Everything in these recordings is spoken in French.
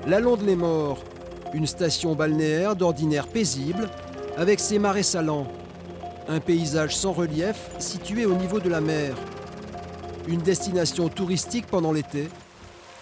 La Londe-les-Morts, une station balnéaire d'ordinaire paisible, avec ses marais salants. Un paysage sans relief situé au niveau de la mer. Une destination touristique pendant l'été.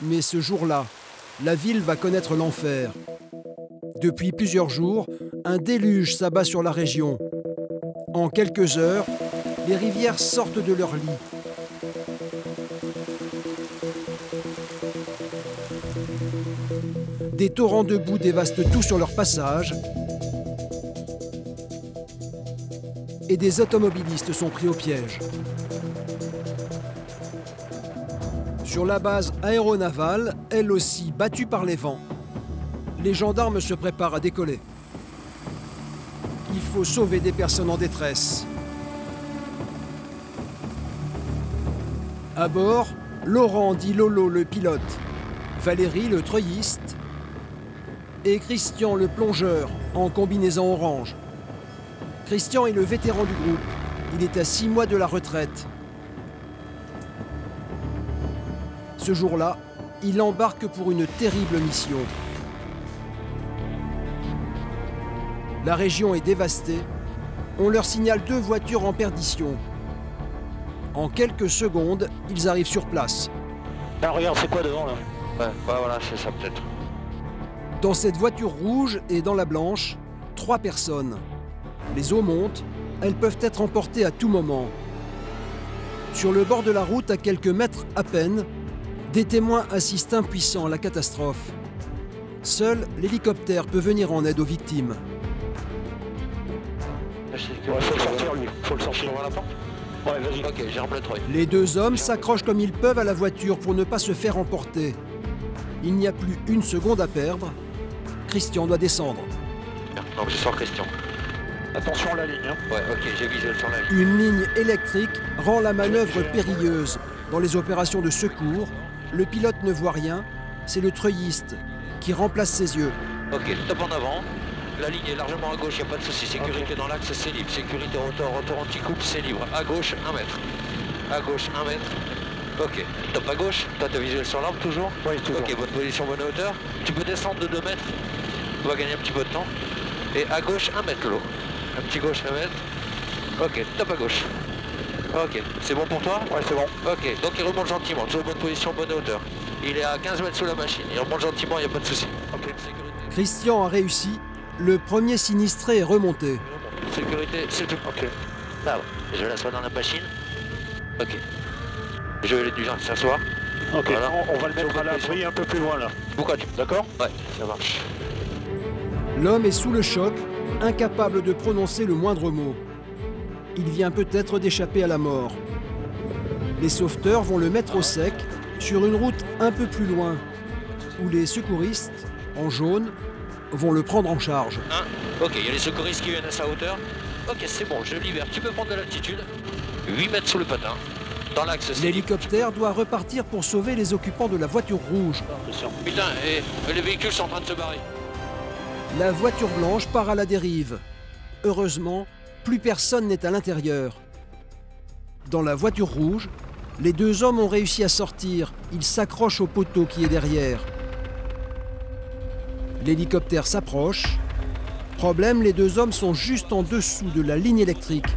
Mais ce jour-là, la ville va connaître l'enfer. Depuis plusieurs jours, un déluge s'abat sur la région. En quelques heures, les rivières sortent de leur lit. Des torrents de boue dévastent tout sur leur passage. Et des automobilistes sont pris au piège. Sur la base aéronavale, elle aussi battue par les vents, les gendarmes se préparent à décoller. Il faut sauver des personnes en détresse. À bord, Laurent dit Lolo le pilote, Valérie le treuilliste et Christian le plongeur en combinaison orange. Christian est le vétéran du groupe. Il est à 6 mois de la retraite. Ce jour-là, il embarque pour une terrible mission. La région est dévastée. On leur signale 2 voitures en perdition. En quelques secondes, ils arrivent sur place. Là, regarde, c'est quoi devant, là? Ouais, voilà, c'est ça peut-être. Dans cette voiture rouge et dans la blanche, 3 personnes. Les eaux montent, elles peuvent être emportées à tout moment. Sur le bord de la route, à quelques mètres à peine, des témoins assistent impuissants à la catastrophe. Seul l'hélicoptère peut venir en aide aux victimes. Ouais, faut le sortir, lui. Faut le sortir. Ouvre la porte. Ouais, vas-y. Ok, j'ai rempli le treuil. Les 2 hommes s'accrochent comme ils peuvent à la voiture pour ne pas se faire emporter. Il n'y a plus une seconde à perdre. Christian doit descendre. Donc je sors Christian. Attention à la ligne, hein. Ouais, ok, j'ai visuel sur la ligne. Une ligne électrique rend la manœuvre périlleuse. Dans les opérations de secours, le pilote ne voit rien, c'est le treuilliste qui remplace ses yeux. Ok, top en avant. La ligne est largement à gauche, il n'y a pas de souci. Sécurité dans l'axe, c'est libre. Sécurité retour anti-coupe, c'est libre. À gauche, 1 mètre. À gauche, 1 mètre. Ok, top à gauche. Toi, tu as visuel sur l'arbre toujours? Oui, toujours. Ok, bonne position, bonne hauteur. Tu peux descendre de 2 mètres. On va gagner un petit peu de temps. Et à gauche, 1 mètre l'eau. Un petit gauche, 1 mètre. Ok, top à gauche. Ok, c'est bon pour toi? Ouais, c'est bon. Ok, donc il remonte gentiment. Toujours bonne position, bonne hauteur. Il est à 15 mètres sous la machine. Il remonte gentiment, il n'y a pas de souci. Ok, sécurité. Christian a réussi. Le premier sinistré est remonté. Sécurité, c'est tout. Ok. Là, je l'assois dans la machine. Ok. Je vais les gens s'asseoir. Ok, Voilà. on va le mettre à l'abri un peu plus loin, là. Pourquoi tu... D'accord? Ouais, ça marche. L'homme est sous le choc, incapable de prononcer le moindre mot. Il vient peut-être d'échapper à la mort. Les sauveteurs vont le mettre au sec sur une route un peu plus loin, où les secouristes, en jaune, vont le prendre en charge. Ok, il y a les secouristes qui viennent à sa hauteur. Ok, c'est bon, je libère. Tu peux prendre de l'altitude. 8 mètres sous le patin. Dans l'axe, c'est... L'hélicoptère doit repartir pour sauver les occupants de la voiture rouge. Putain, et les véhicules sont en train de se barrer. La voiture blanche part à la dérive. Heureusement, plus personne n'est à l'intérieur. Dans la voiture rouge, les 2 hommes ont réussi à sortir. Ils s'accrochent au poteau qui est derrière. L'hélicoptère s'approche. Problème, les 2 hommes sont juste en dessous de la ligne électrique.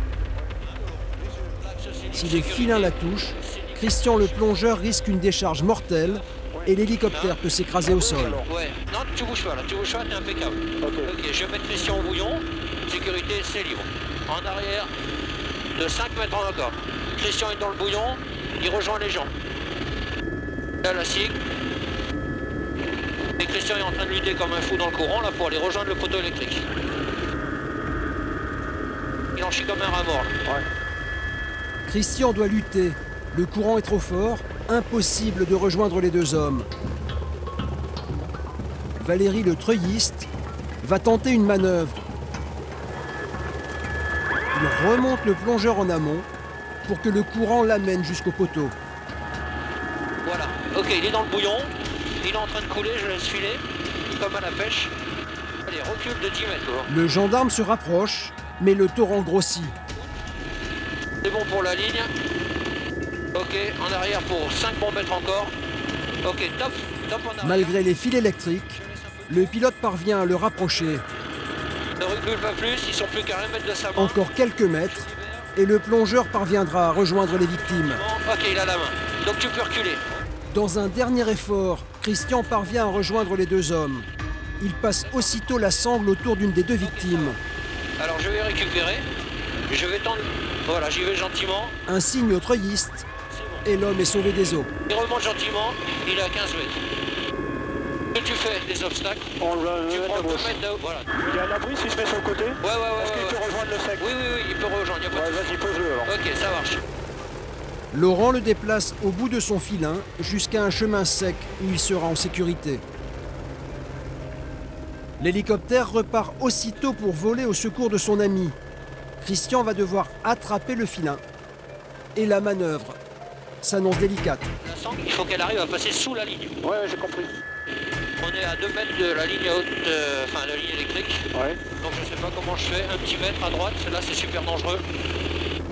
Si les filins la touchent, Christian le plongeur risque une décharge mortelle et l'hélicoptère peut s'écraser au sol. Ouais, non, tu bouges pas là, tu bouges pas, t'es impeccable. Ok, je vais mettre Christian au bouillon. Sécurité, c'est libre. En arrière, de 5 mètres encore. Christian est dans le bouillon, il rejoint les gens. Là, la SIG. Et Christian est en train de lutter comme un fou dans le courant là pour aller rejoindre le poteau électrique. Il en chie comme un rat mort. Ouais. Christian doit lutter. Le courant est trop fort, impossible de rejoindre les 2 hommes. Valérie le treuilliste va tenter une manœuvre. Il remonte le plongeur en amont pour que le courant l'amène jusqu'au poteau. Voilà, ok, il est dans le bouillon, il est en train de couler, je laisse filer, comme à la pêche. Allez, recule de 10 mètres. Le gendarme se rapproche, mais le torrent grossit. C'est bon pour la ligne. Ok, en arrière pour 5 bons mètres encore. Ok, top. top en arrière. Malgré les fils électriques, le pilote parvient à le rapprocher. Ne recule pas plus, ils sont plus qu'à 1 mètre de sa main. Encore quelques mètres, et le plongeur parviendra à rejoindre les victimes. Bon, ok, il a la main. Donc tu peux reculer. Dans un dernier effort, Christian parvient à rejoindre les deux hommes. Il passe aussitôt la sangle autour d'une des deux victimes. Alors je vais récupérer. Je vais tendre. Voilà, j'y vais gentiment. Un signe au treuilliste, C'est bon. et l'homme est sauvé des eaux. Il remonte gentiment, il est à 15 mètres. Que tu fais des obstacles? On va Tu mettre prends à 2 gauche. mètres de haut. Voilà. Il y a un abri s'il se met sur le côté. Ouais, Est-ce qu'il peut rejoindre le sec? Oui, il peut rejoindre, il n'y a pas Ouais, de vas-y, pose-le alors. Ok, ça marche. Laurent le déplace au bout de son filin jusqu'à un chemin sec où il sera en sécurité. L'hélicoptère repart aussitôt pour voler au secours de son ami. Christian va devoir attraper le filin. Et la manœuvre s'annonce délicate. La sangle, il faut qu'elle arrive à passer sous la ligne. Ouais, j'ai compris. On est à 2 mètres de la ligne haute, enfin de la ligne électrique. Ouais. Donc je sais pas comment je fais, un petit mètre à droite, là c'est super dangereux.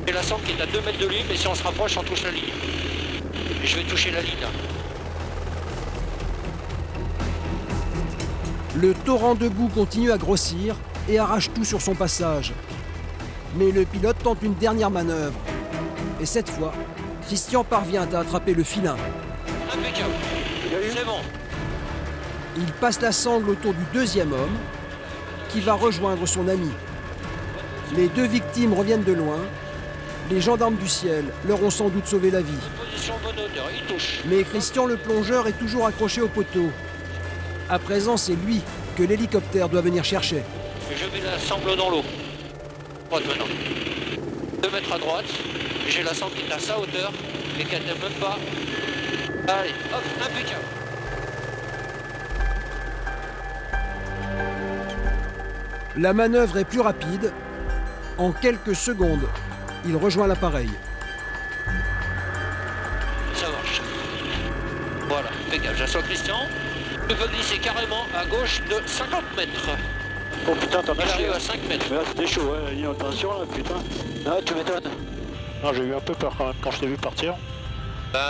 Et la sangle qui est à 2 mètres de lui, mais si on se rapproche, on touche la ligne. Et je vais toucher la ligne là. Le torrent de boue continue à grossir et arrache tout sur son passage. Mais le pilote tente une dernière manœuvre. Et cette fois, Christian parvient à attraper le filin. Impeccable. C'est bon. Il passe la sangle autour du deuxième homme, qui va rejoindre son ami. Les deux victimes reviennent de loin. Les gendarmes du ciel leur ont sans doute sauvé la vie. Position bonne hauteur, il touche. Mais Christian le plongeur est toujours accroché au poteau. À présent, c'est lui que l'hélicoptère doit venir chercher. Et je mets la sangle dans l'eau. Droite maintenant. 2 mètres à droite. Et j'ai la sangle qui est à sa hauteur et qui n'atteint même pas. Allez, hop, impeccable. La manœuvre est plus rapide. En quelques secondes, il rejoint l'appareil. Ça marche. Voilà, impeccable. J'assois Christian. Tu peux glisser carrément à gauche de 50 mètres. Oh putain, t'en Il as chié. arrive à 5 mètres. Mais là, c'était chaud, ouais. La ligne en tension, là, putain. Ah, tu m'étonnes. Non, j'ai eu un peu peur quand même quand je t'ai vu partir.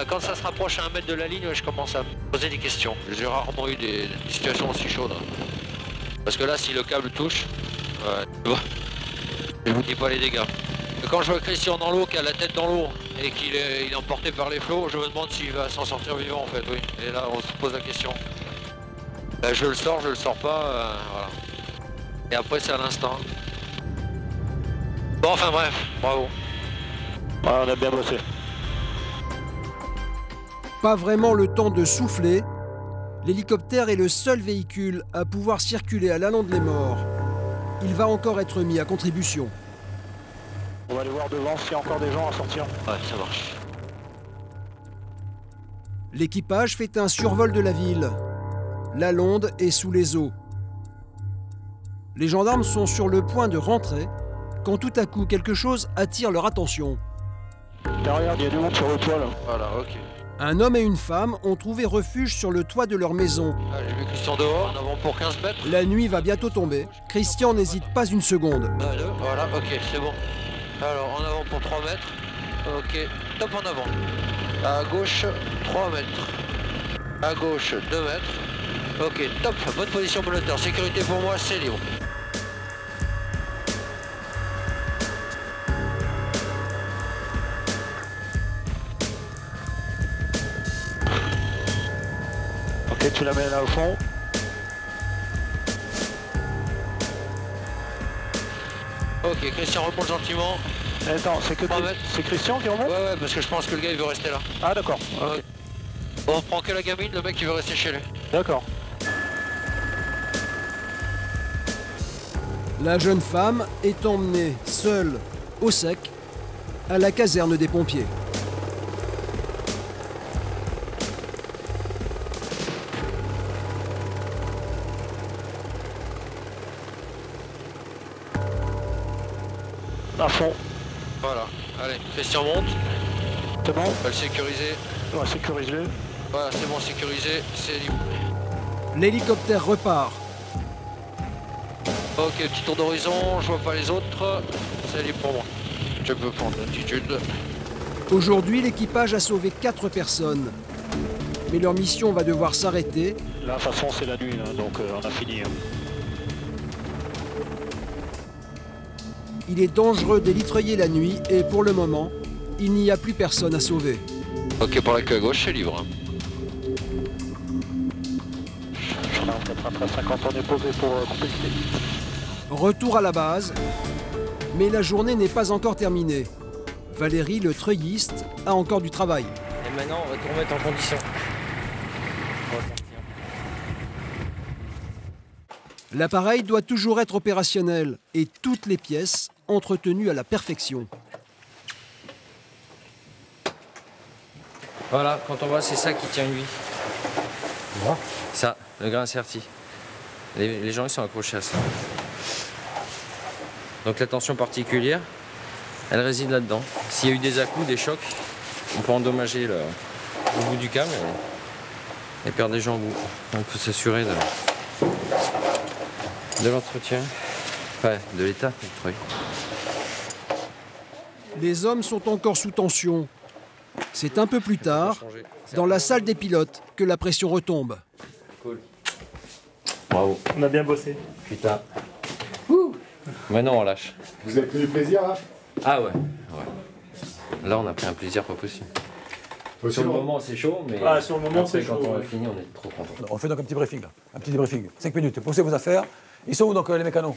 Quand ça se rapproche à 1 mètre de la ligne, je commence à me poser des questions. J'ai rarement eu des situations aussi chaudes. Parce que là, si le câble touche, je vous dis pas les dégâts. Quand je vois Christian dans l'eau, qui a la tête dans l'eau et qu'il est emporté par les flots, je me demande s'il va s'en sortir vivant en fait, oui. Et là, on se pose la question. Je le sors pas, voilà. Et après, c'est à l'instant. Bon, enfin bref, bravo. Ouais, on a bien bossé. Pas vraiment le temps de souffler. L'hélicoptère est le seul véhicule à pouvoir circuler à l'Allende-les-Morts. Il va encore être mis à contribution. On va aller voir devant s'il y a encore des gens à sortir. Ouais, ça marche. L'équipage fait un survol de la ville. L'Allende est sous les eaux. Les gendarmes sont sur le point de rentrer quand tout à coup quelque chose attire leur attention. Derrière, il y a du monde sur le toit là. Voilà, ok. Un homme et une femme ont trouvé refuge sur le toit de leur maison. Ah, j'ai vu Christian dehors, en avant pour 15 mètres. La nuit va bientôt tomber. Christian n'hésite pas une seconde. Voilà, ok, c'est bon. Alors, en avant pour 3 mètres. Ok, top en avant. À gauche, 3 mètres. À gauche, 2 mètres. Ok, top, bonne position, bonne hauteur. Sécurité pour moi, c'est libre. Ok, tu la mets là au fond. Ok, Christian remonte gentiment. Attends, c'est Christian qui remonte? Ouais, parce que je pense que le gars il veut rester là. Ah d'accord, Ok. Bon, on prend que la gamine, le mec il veut rester chez lui. d'accord. La jeune femme est emmenée seule, au sec, à la caserne des pompiers. À fond. Voilà, allez, Christian monte. C'est bon? On va le sécuriser. Ouais, sécurise-le. Voilà, c'est bon, sécurisé, c'est libre. L'hélicoptère repart. Ok, petit tour d'horizon, je vois pas les autres. C'est libre pour moi. Je peux prendre l'altitude. Aujourd'hui, l'équipage a sauvé 4 personnes. Mais leur mission va devoir s'arrêter. Là, de toute façon, c'est la nuit, là, donc on a fini. Hein. Il est dangereux d'élitreuiller la nuit et pour le moment, il n'y a plus personne à sauver. Ok, pour la queue à gauche, c'est libre. J'en ai peut-être après 50, on est posé pour compléter. Retour à la base, mais la journée n'est pas encore terminée. Valérie, le treuilliste, a encore du travail. Et maintenant, on va tout remettre en condition. L'appareil doit toujours être opérationnel et toutes les pièces entretenues à la perfection. Voilà, quand on voit, c'est ça qui tient une vie. Ça, le grain serti. Les gens, ils sont accrochés à ça. Donc la tension particulière, elle réside là-dedans. S'il y a eu des à-coups, des chocs, on peut endommager le bout du câble et perdre des gens au bout. On peut s'assurer de l'entretien, ouais, de l'état du truc. Les hommes sont encore sous tension. C'est un peu plus tard, dans la salle des pilotes, que la pression retombe. Cool. Bravo. On a bien bossé. Putain. Maintenant on lâche. Vous avez pris du plaisir là? Ah ouais. Là on a pris un plaisir pas possible. Sur le moment c'est chaud, mais sur le moment, c'est quand chaud, on a ouais. fini on est trop content. On fait donc un petit briefing là, un petit débriefing. 5 minutes, posez vos affaires. Ils sont où donc les mécanos?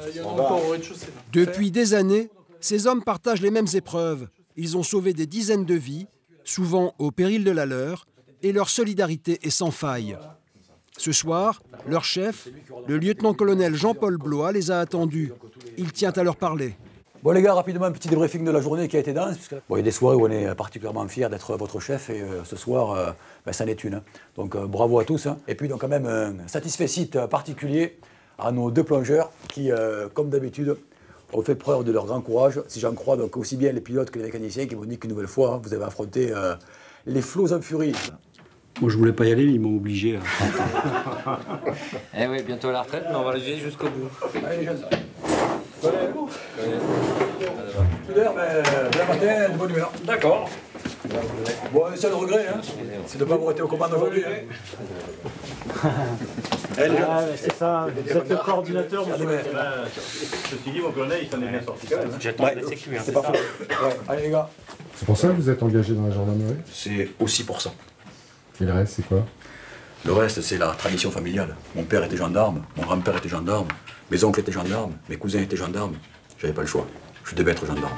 Il y en a encore au rez-de-chaussée. Depuis des années, ces hommes partagent les mêmes épreuves. Ils ont sauvé des dizaines de vies, souvent au péril de la leur, et leur solidarité est sans faille. Ce soir, leur chef, le lieutenant-colonel Jean-Paul Blois, les a attendus. Il tient à leur parler. Bon les gars, rapidement un petit débriefing de la journée qui a été dense. Bon, il y a des soirées où on est particulièrement fiers d'être votre chef et ce soir, c'en est une. Donc bravo à tous. Hein. Et puis donc quand même un satisfecit particulier à nos deux plongeurs qui, comme d'habitude, ont fait preuve de leur grand courage. Si j'en crois, donc aussi bien les pilotes que les mécaniciens qui m'ont dit qu'une nouvelle fois, hein, vous avez affronté les flots en furie. Moi je voulais pas y aller, mais ils m'ont obligé. Eh oui, bientôt à la retraite, mais on va le vivre jusqu'au bout. Allez les jeunes. Bien matin, de bonne humeur. D'accord. Bon, un seul regret, hein, c'est de ne pas avoir été aux commandes aujourd'hui. Hein. C'est ça, vous êtes le coordinateur, monsieur. Ceci dit, mon colonel, il s'en est bien sorti quand même. J'attends les sécu, C'est pas faux. Ouais. Allez les gars. C'est pour ça que vous êtes engagé dans la gendarmerie? C'est aussi pour ça. Et le reste, c'est quoi? Le reste, c'est la tradition familiale. Mon père était gendarme, mon grand-père était gendarme, mes oncles étaient gendarmes, mes cousins étaient gendarmes. J'avais pas le choix. Je devais être gendarme.